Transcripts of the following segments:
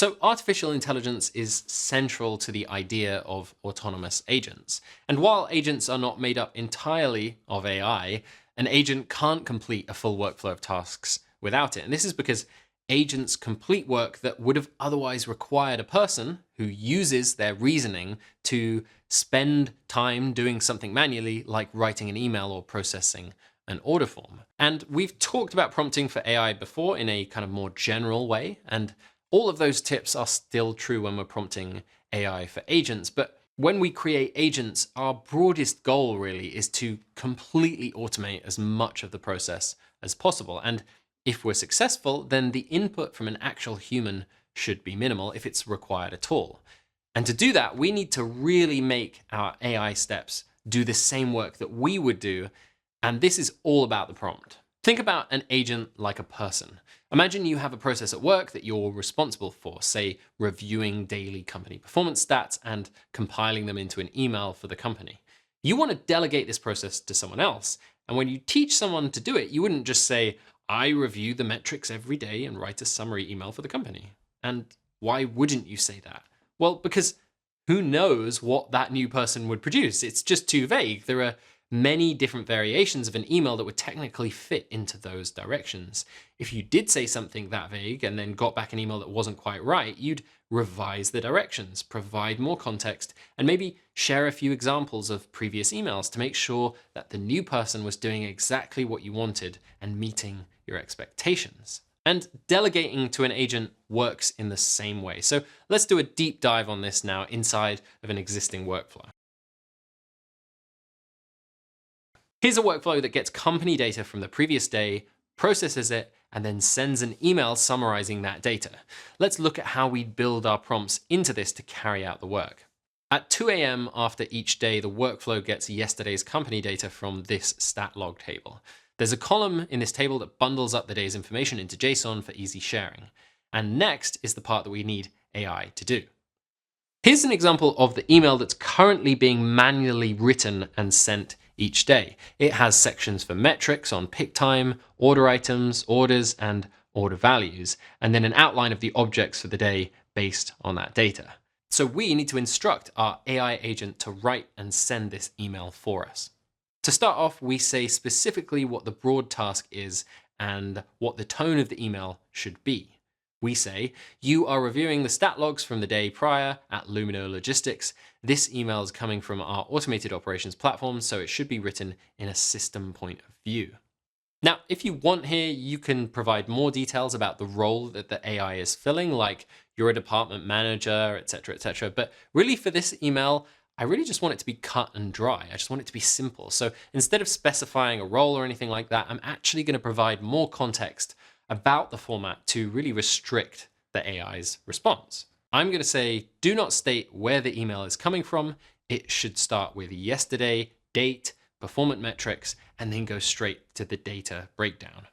So artificial intelligence is central to the idea of autonomous agents. And while agents are not made up entirely of AI, an agent can't complete a full workflow of tasks without it. And this is because agents complete work that would have otherwise required a person who uses their reasoning to spend time doing something manually, like writing an email or processing an order form. And we've talked about prompting for AI before in a kind of more general way, and all of those tips are still true when we're prompting AI for agents. But when we create agents, our broadest goal really is to completely automate as much of the process as possible. And if we're successful, then the input from an actual human should be minimal if it's required at all. And to do that, we need to really make our AI steps do the same work that we would do. And this is all about the prompt. Think about an agent like a person. Imagine you have a process at work that you're responsible for, say, reviewing daily company performance stats and compiling them into an email for the company. You want to delegate this process to someone else. And when you teach someone to do it, you wouldn't just say, I review the metrics every day and write a summary email for the company. And why wouldn't you say that? Well, because who knows what that new person would produce? It's just too vague. There are many different variations of an email that would technically fit into those directions. If you did say something that vague and then got back an email that wasn't quite right, you'd revise the directions, provide more context, and maybe share a few examples of previous emails to make sure that the new person was doing exactly what you wanted and meeting your expectations. And delegating to an agent works in the same way. So let's do a deep dive on this now inside of an existing workflow. Here's a workflow that gets company data from the previous day, processes it, and then sends an email summarizing that data. Let's look at how we build our prompts into this to carry out the work. At 2 a.m. after each day, the workflow gets yesterday's company data from this stat log table. There's a column in this table that bundles up the day's information into JSON for easy sharing. And next is the part that we need AI to do. Here's an example of the email that's currently being manually written and sent each day. It has sections for metrics on pick time, order items, orders, and order values, and then an outline of the objects for the day based on that data. So we need to instruct our AI agent to write and send this email for us. To start off, we say specifically what the broad task is and what the tone of the email should be. We say, you are reviewing the stat logs from the day prior at Lumino Logistics. This email is coming from our automated operations platform, so it should be written in a system point of view. Now, if you want here, you can provide more details about the role that the AI is filling, like you're a department manager, etc., etc. But really for this email, I really just want it to be cut and dry. I just want it to be simple. So instead of specifying a role or anything like that, I'm actually going to provide more context about the format to really restrict the AI's response. I'm going to say, do not state where the email is coming from. It should start with yesterday, date, performance metrics, and then go straight to the data breakdown.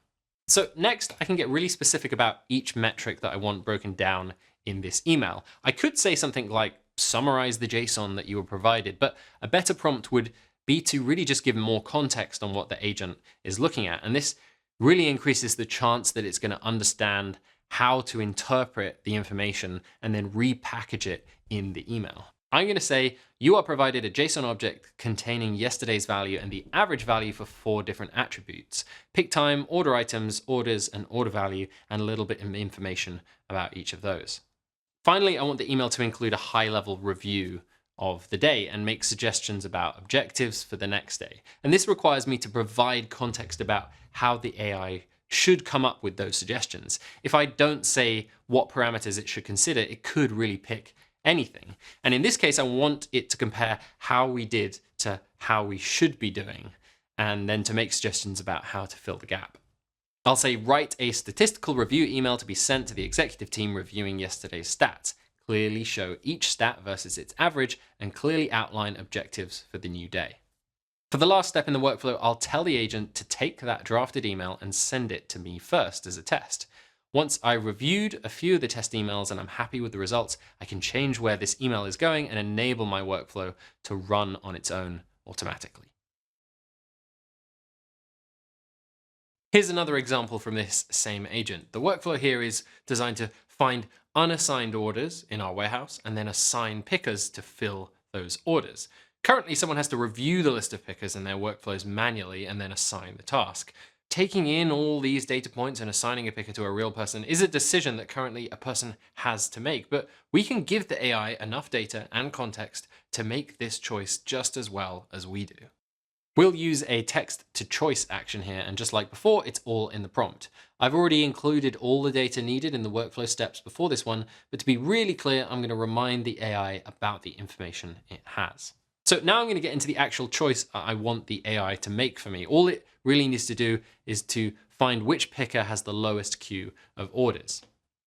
So next, I can get really specific about each metric that I want broken down in this email. I could say something like, summarize the JSON that you were provided, but a better prompt would be to really just give more context on what the agent is looking at. And this really increases the chance that it's going to understand how to interpret the information and then repackage it in the email. I'm going to say, you are provided a JSON object containing yesterday's value and the average value for 4 different attributes: pick time, order items, orders, and order value, and a little bit of information about each of those. Finally, I want the email to include a high-level review of the day and make suggestions about objectives for the next day. And this requires me to provide context about how the AI should come up with those suggestions. If I don't say what parameters it should consider, it could really pick anything. And in this case, I want it to compare how we did to how we should be doing, and then to make suggestions about how to fill the gap. I'll say, write a statistical review email to be sent to the executive team reviewing yesterday's stats. Clearly show each stat versus its average and clearly outline objectives for the new day. For the last step in the workflow, I'll tell the agent to take that drafted email and send it to me first as a test. Once I reviewed a few of the test emails and I'm happy with the results, I can change where this email is going and enable my workflow to run on its own automatically. Here's another example from this same agent. The workflow here is designed to find unassigned orders in our warehouse and then assign pickers to fill those orders. Currently, someone has to review the list of pickers in their workflows manually and then assign the task. Taking in all these data points and assigning a picker to a real person is a decision that currently a person has to make, but we can give the AI enough data and context to make this choice just as well as we do. We'll use a text to choice action here, and just like before, it's all in the prompt. I've already included all the data needed in the workflow steps before this one, but to be really clear, I'm going to remind the AI about the information it has. So now I'm going to get into the actual choice I want the AI to make for me. All it really needs to do is to find which picker has the lowest queue of orders.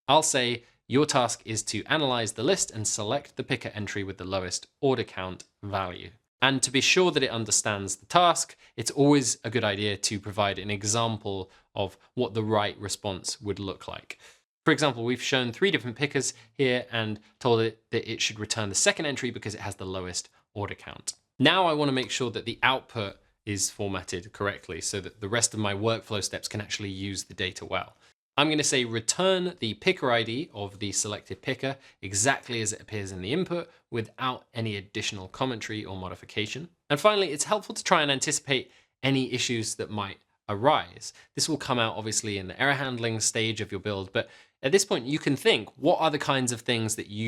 I'll say your task is to analyze the list and select the picker entry with the lowest order count value. And to be sure that it understands the task, it's always a good idea to provide an example of what the right response would look like. For example, we've shown 3 different pickers here and told it that it should return the second entry because it has the lowest order count. Now I want to make sure that the output is formatted correctly so that the rest of my workflow steps can actually use the data well. I'm going to say return the picker ID of the selected picker exactly as it appears in the input without any additional commentary or modification. And finally, it's helpful to try and anticipate any issues that might arise. This will come out obviously in the error handling stage of your build, but at this point you can think, what are the kinds of things that you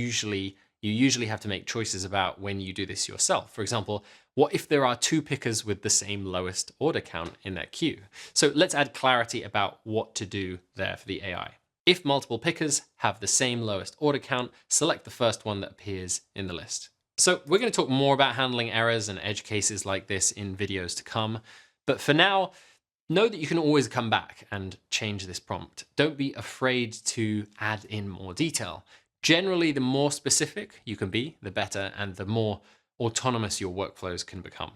usually have to make choices about when you do this yourself? For example, what if there are 2 pickers with the same lowest order count in their queue? So let's add clarity about what to do there for the AI. If multiple pickers have the same lowest order count, select the first one that appears in the list. So we're going to talk more about handling errors and edge cases like this in videos to come. But for now, know that you can always come back and change this prompt. Don't be afraid to add in more detail. Generally, the more specific you can be, the better, and the more autonomous your workflows can become.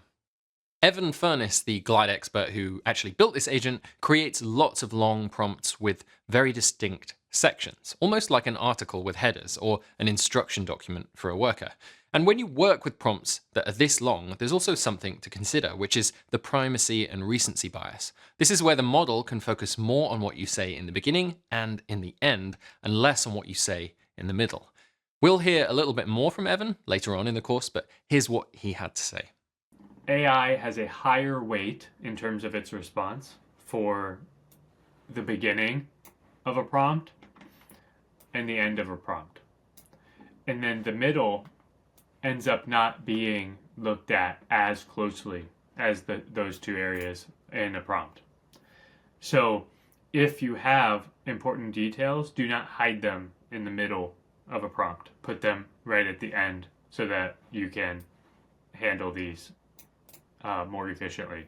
Evan Furness, the Glide expert who actually built this agent, creates lots of long prompts with very distinct sections, almost like an article with headers or an instruction document for a worker. And when you work with prompts that are this long, there's also something to consider, which is the primacy and recency bias. This is where the model can focus more on what you say in the beginning and in the end, and less on what you say in the middle. We'll hear a little bit more from Evan later on in the course, but here's what he had to say. AI has a higher weight in terms of its response for the beginning of a prompt and the end of a prompt. And then the middle ends up not being looked at as closely as those 2 areas in a prompt. So if you have important details, do not hide them in the middle of a prompt. Put them right at the end so that you can handle these more efficiently.